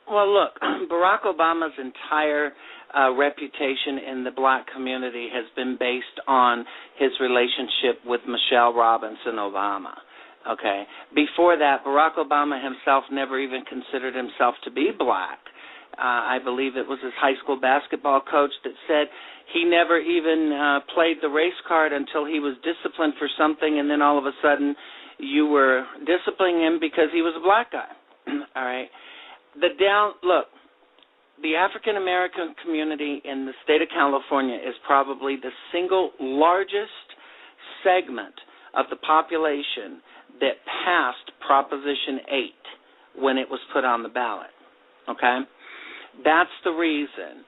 Well, look, Barack Obama's entire reputation in the black community has been based on his relationship with Michelle Robinson Obama. Okay. Before that, Barack Obama himself never even considered himself to be black. I believe it was his high school basketball coach that said he never even played the race card until he was disciplined for something, and then all of a sudden you were disciplining him because he was a black guy. All right. Look, the African American community in the state of California is probably the single largest segment of the population that passed Proposition 8 when it was put on the ballot. Okay? That's the reason.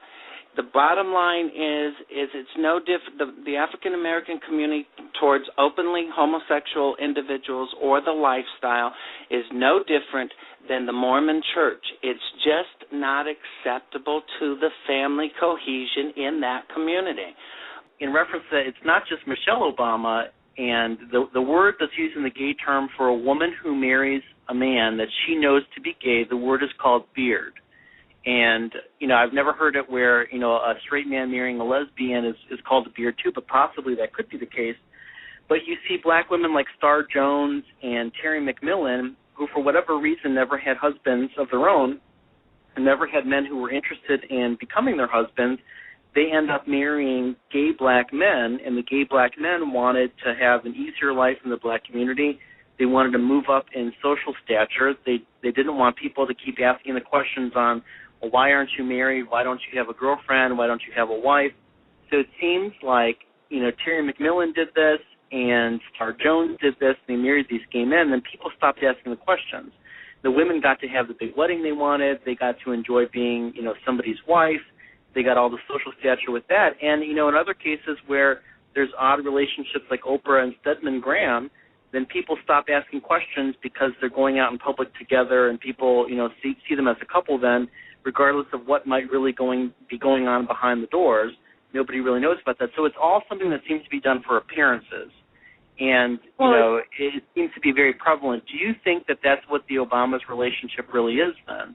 The bottom line is it's no different. The African American community towards openly homosexual individuals or the lifestyle is no different than the Mormon Church. It's just not acceptable to the family cohesion in that community. In reference to that, it's not just Michelle Obama, and the word that's used in the gay term for a woman who marries a man that she knows to be gay, the word is called beard. And, I've never heard it where, a straight man marrying a lesbian is called a beard too, but possibly that could be the case. But you see black women like Star Jones and Terry McMillan, who for whatever reason never had husbands of their own and never had men who were interested in becoming their husbands. They end up marrying gay black men, and the gay black men wanted to have an easier life in the black community. They wanted to move up in social stature. They didn't want people to keep asking the questions on, well, why aren't you married? Why don't you have a girlfriend? Why don't you have a wife? So it seems like, Terry McMillan did this and Star Jones did this, and they married these gay men, and then people stopped asking the questions. The women got to have the big wedding they wanted. They got to enjoy being, somebody's wife. They got all the social stature with that. And, in other cases where there's odd relationships like Oprah and Stedman Graham, then people stop asking questions because they're going out in public together, and people, see them as a couple then, regardless of what might really be going on behind the doors. Nobody really knows about that. So it's all something that seems to be done for appearances. And, it seems to be very prevalent. Do you think that that's what the Obama's relationship really is then?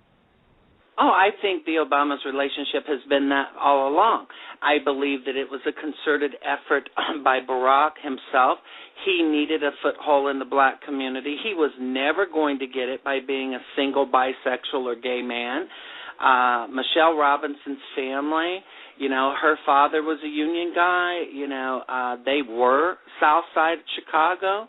Oh, I think the Obama's relationship has been that all along. I believe that it was a concerted effort by Barack himself. He needed a foothold in the black community. He was never going to get it by being a single bisexual or gay man. Michelle Robinson's family, her father was a union guy. They were South Side Chicago.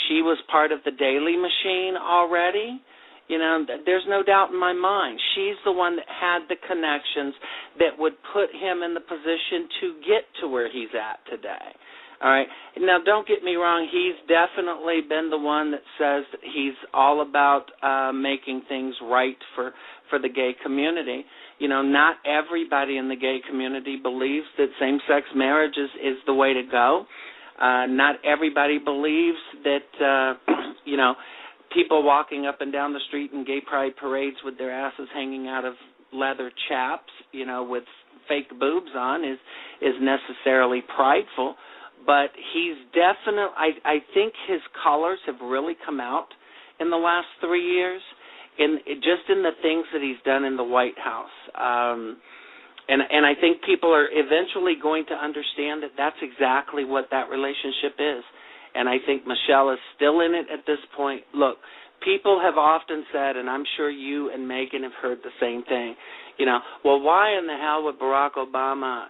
She was part of the Daily Machine already. There's no doubt in my mind. She's the one that had the connections that would put him in the position to get to where he's at today. All right. Now, don't get me wrong. He's definitely been the one that says that he's all about making things right for the gay community. Not everybody in the gay community believes that same-sex marriage is the way to go. Not everybody believes that, people walking up and down the street in gay pride parades with their asses hanging out of leather chaps, with fake boobs on is necessarily prideful. But he's definitely, I think his colors have really come out in the last 3 years, just in the things that he's done in the White House. And I think people are eventually going to understand that that's exactly what that relationship is. And I think Michelle is still in it at this point. Look, people have often said, and I'm sure you and Megan have heard the same thing, well, why in the hell would Barack Obama,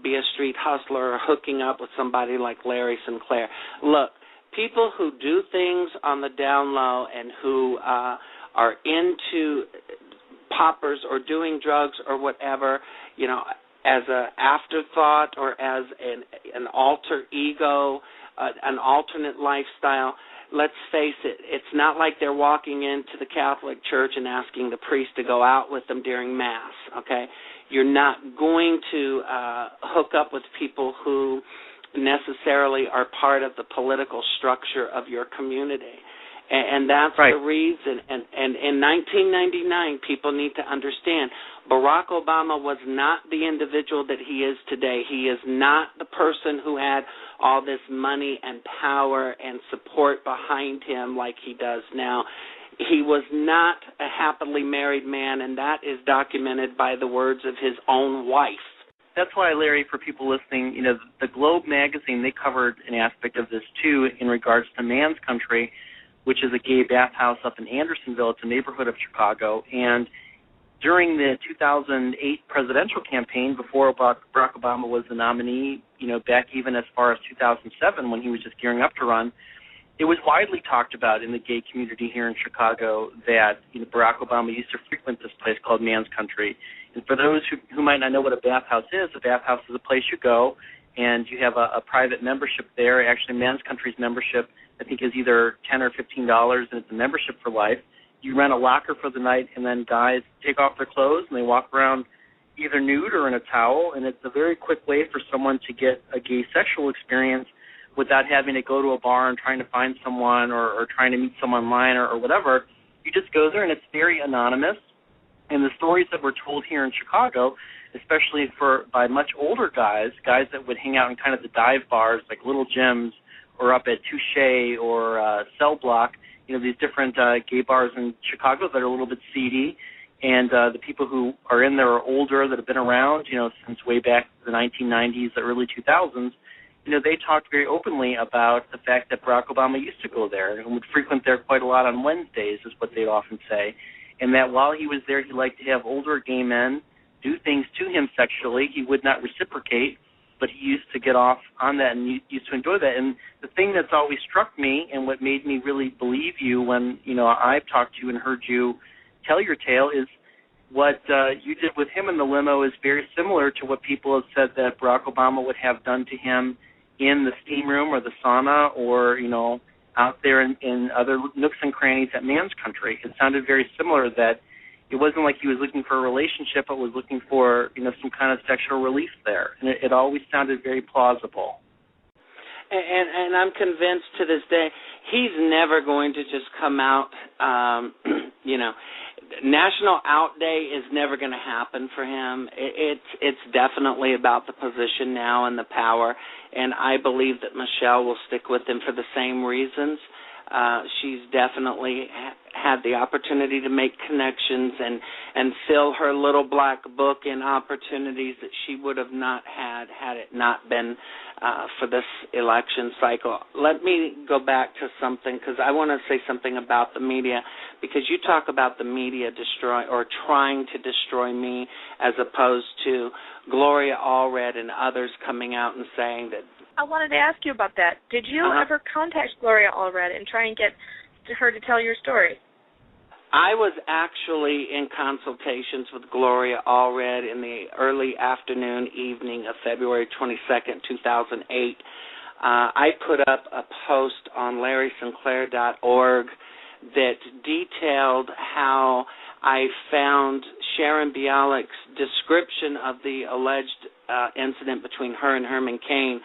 be a street hustler or hooking up with somebody like Larry Sinclair? Look, people who do things on the down low and who are into poppers or doing drugs or whatever, as an afterthought or as an alter ego, an alternate lifestyle, let's face it, it's not like they're walking into the Catholic Church and asking the priest to go out with them during Mass, okay? You're not going to hook up with people who necessarily are part of the political structure of your community. And that's right. The reason. And in 1999, people need to understand, Barack Obama was not the individual that he is today. He is not the person who had all this money and power and support behind him like he does now. He was not a happily married man, and that is documented by the words of his own wife. That's why, Larry, for people listening, the Globe magazine, they covered an aspect of this, too, in regards to Man's Country, which is a gay bathhouse up in Andersonville. It's a neighborhood of Chicago. And during the 2008 presidential campaign, before Barack Obama was the nominee, back even as far as 2007 when he was just gearing up to run, it was widely talked about in the gay community here in Chicago that Barack Obama used to frequent this place called Man's Country. And for those who might not know what a bathhouse is a place you go and you have a private membership there. Actually, Man's Country's membership, I think, is either $10 or $15, and it's a membership for life. You rent a locker for the night, and then guys take off their clothes, and they walk around either nude or in a towel, and it's a very quick way for someone to get a gay sexual experience without having to go to a bar and trying to find someone or trying to meet someone online or whatever. You just go there, and it's very anonymous. And the stories that were told here in Chicago, especially by much older guys that would hang out in kind of the dive bars like Little Jim's or up at Touche or Cell Block, these different gay bars in Chicago that are a little bit seedy. And the people who are in there are older, that have been around, since way back the 1990s, the early 2000s. They talked very openly about the fact that Barack Obama used to go there and would frequent there quite a lot on Wednesdays, is what they'd often say. And that while he was there, he liked to have older gay men do things to him sexually. He would not reciprocate, but he used to get off on that and used to enjoy that. And the thing that's always struck me and what made me really believe you when, I've talked to you and heard you tell your tale is what you did with him in the limo is very similar to what people have said that Barack Obama would have done to him in the steam room or the sauna or, out there in other nooks and crannies at Man's Country. It sounded very similar, that it wasn't like he was looking for a relationship, but was looking for, some kind of sexual release there. And it always sounded very plausible. And I'm convinced to this day he's never going to just come out, National Out Day is never going to happen for him. It's definitely about the position now and the power, and I believe that Michelle will stick with him for the same reasons. She's definitely had the opportunity to make connections and fill her little black book in opportunities that she would have not had it not been for this election cycle. Let me go back to something, because I want to say something about the media, because you talk about the media trying to destroy me, as opposed to Gloria Allred and others coming out and saying that. I wanted to ask you about that. Did you ever contact Gloria Allred and try and get her to tell your story? I was actually in consultations with Gloria Allred in the early afternoon, evening of February 22nd, 2008. I put up a post on LarrySinclair.org that detailed how I found Sharon Bialik's description of the alleged incident between her and Herman Cain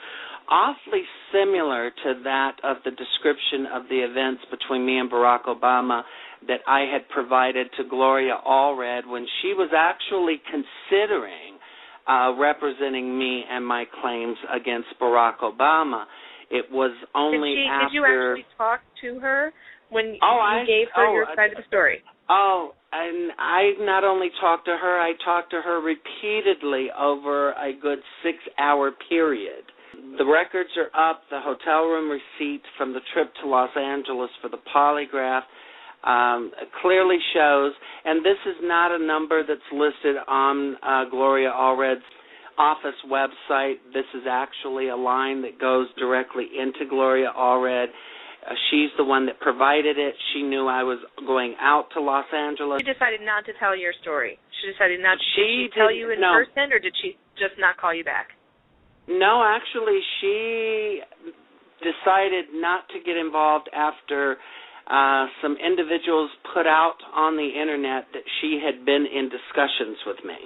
awfully similar to that of the description of the events between me and Barack Obama that I had provided to Gloria Allred when she was actually considering representing me and my claims against Barack Obama. It was only after... Did you actually talk to her when you gave her your side of the story? And I not only talked to her, I talked to her repeatedly over a good 6-hour period. The records are up. The hotel room receipt from the trip to Los Angeles for the polygraph clearly shows, and this is not a number that's listed on Gloria Allred's office website. This is actually a line that goes directly into Gloria Allred. She's the one that provided it. She knew I was going out to Los Angeles. She decided not to tell your story. She decided not to. Did she tell you in person, or did she just not call you back? No, actually, she decided not to get involved after some individuals put out on the Internet that she had been in discussions with me.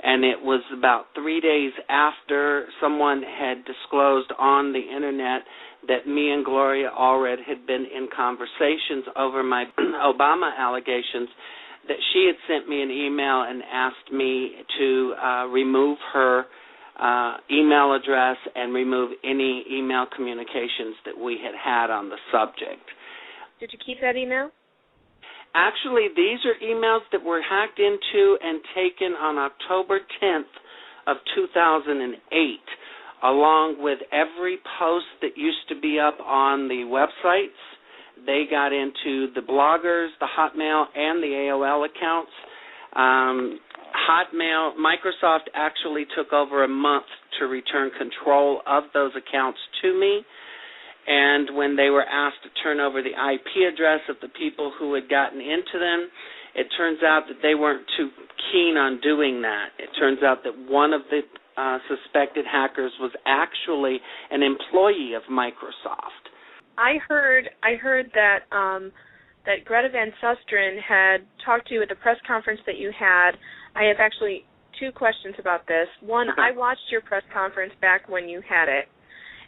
And it was about 3 days after someone had disclosed on the Internet that me and Gloria Allred had been in conversations over my Obama allegations that she had sent me an email and asked me to remove her email address and remove any email communications that we had had on the subject. Did you keep that email? Actually, these are emails that were hacked into and taken on October 10th of 2008, along with every post that used to be up on the websites. They got into the bloggers, the Hotmail, and the AOL accounts. Hotmail, Microsoft actually took over a month to return control of those accounts to me. And when they were asked to turn over the IP address of the people who had gotten into them, it turns out that they weren't too keen on doing that. It turns out that one of the suspected hackers was actually an employee of Microsoft. I heard that that Greta Van Susteren had talked to you at the press conference that you had. I have actually two questions about this. One, I watched your press conference back when you had it,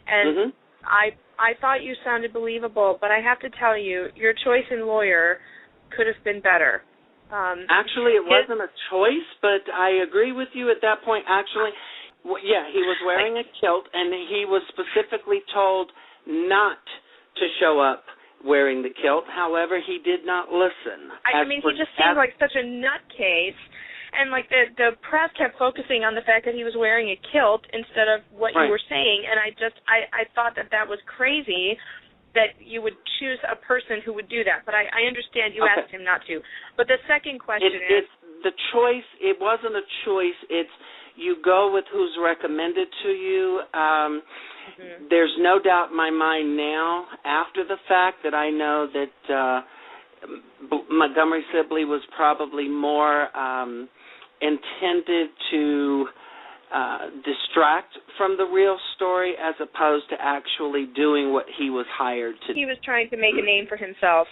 and I thought you sounded believable, but I have to tell you, your choice in lawyer could have been better. Actually, it wasn't a choice, but I agree with you at that point. Actually, yeah, he was wearing a kilt, and he was specifically told not to show up wearing the kilt. However, he did not listen. I mean, he just seemed like such a nutcase, and like the press kept focusing on the fact that he was wearing a kilt instead of what you were saying, and I thought that was crazy that you would choose a person who would do that. But I understand you asked him not to. But the second question is the choice. It wasn't a choice. It's you go with who's recommended to you. There's no doubt in my mind now, after the fact, that I know that Montgomery Sibley was probably more intended to distract from the real story as opposed to actually doing what he was hired to do. He was trying to make a name for himself,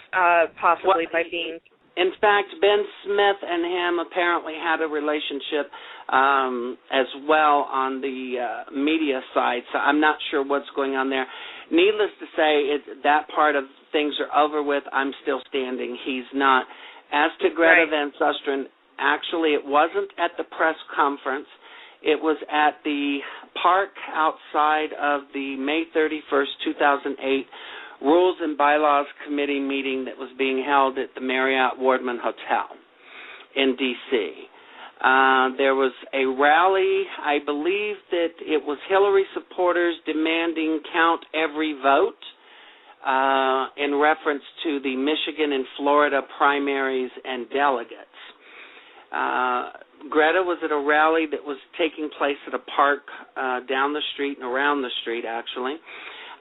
possibly by being... In fact, Ben Smith and him apparently had a relationship as well on the media side, so I'm not sure what's going on there. Needless to say, that part of things are over with. I'm still standing. He's not. As to Greta Van Susteren, actually it wasn't at the press conference. It was at the park outside of the May 31st, 2008 Rules and Bylaws Committee meeting that was being held at the Marriott Wardman Hotel in D.C. There was a rally. I believe that it was Hillary supporters demanding count every vote in reference to the Michigan and Florida primaries and delegates. Greta was at a rally that was taking place at a park down the street and around the street, actually.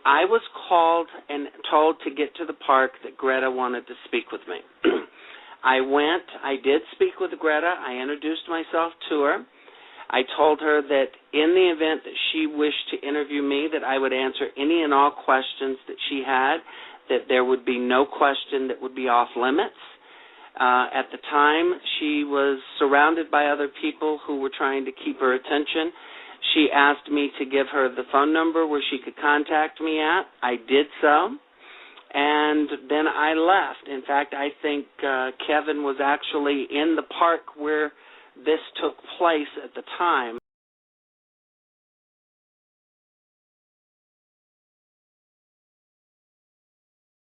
I was called and told to get to the park that Greta wanted to speak with me. I went. I did speak with Greta. I introduced myself to her. I told her that in the event that she wished to interview me, that I would answer any and all questions that she had, that there would be no question that would be off limits. At the time, she was surrounded by other people who were trying to keep her attention. She asked me to give her the phone number where she could contact me at. I did so, and then I left. In fact, I think Kevin was actually in the park where this took place at the time.